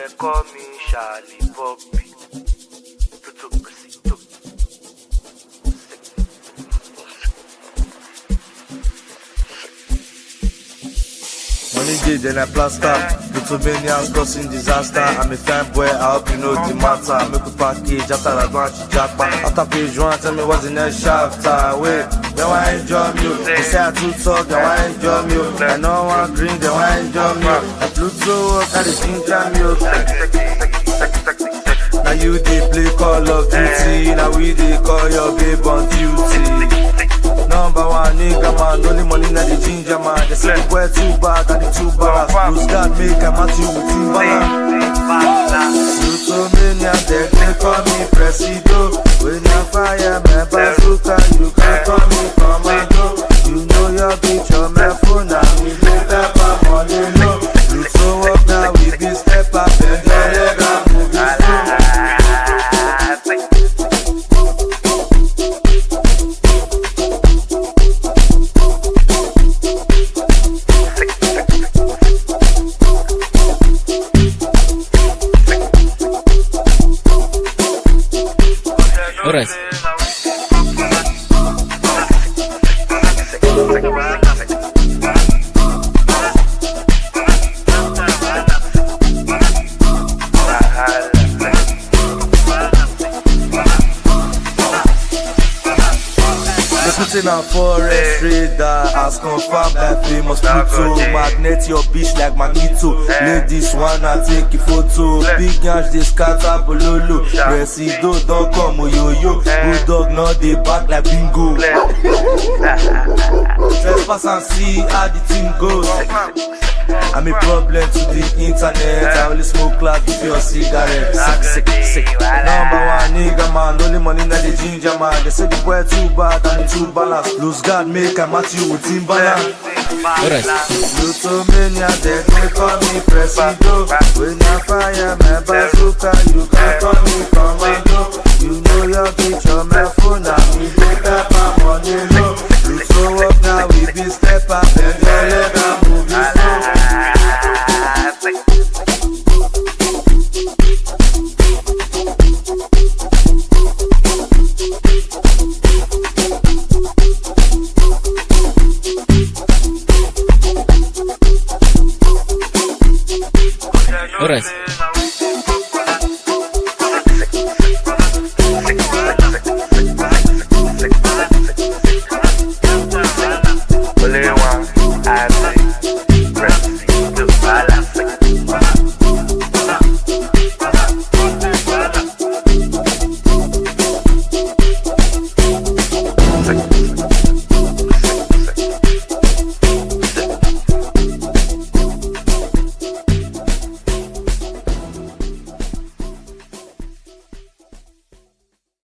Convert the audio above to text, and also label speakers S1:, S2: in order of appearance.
S1: they call me Shallipopi. Pluto, presido.
S2: Money day, then I plaster. Plutomanians causing disaster. I'm a fine boy, I hope you know the matter. I make a package after I go and japa. After page one, tell me what's the next chapter. Wait, they want to enjoy me. They say I too talk, they want to enjoy me. I know I want green, they want to enjoy me. The Pluto, carry ginger me. Now you they play Call of Duty. Now we they call your babe on duty. Number one nigga man, only money na the ginger man. They say the boy too bad and the too bad. Lose God make a match you with Timberland. Plutomanians, they call me presido. When you fire my bazooka, you can call me commando. You know your bitch on my phone, now we make up our money low. Pluto up now, we be step up and your leg up, moving slow.
S3: Alright.
S2: Putting a forest radar as confirmed by famous Pluto. Magnet your bitch like Magneto. Ladies wanna take a photo. Big yansh they scatter bololo. Presido don't come yo-yo. Bulldog not they back like bingo. Trespass and see how the thing goes. I'm a problem to the internet. I only smoke cloud with your cigarette. Sick. Number one nigga man, only money na the ginger man. They say the boy too bad and the too balance. Lose God make a match you with Timberland.
S3: Alright.
S2: Plutomanians, they call me presido. When you fire my bazooka, you can call me commando. You know your bitch on my phone, now we make up our money low. Pluto up now, we be step up and your leg up moving slow.
S3: Alright.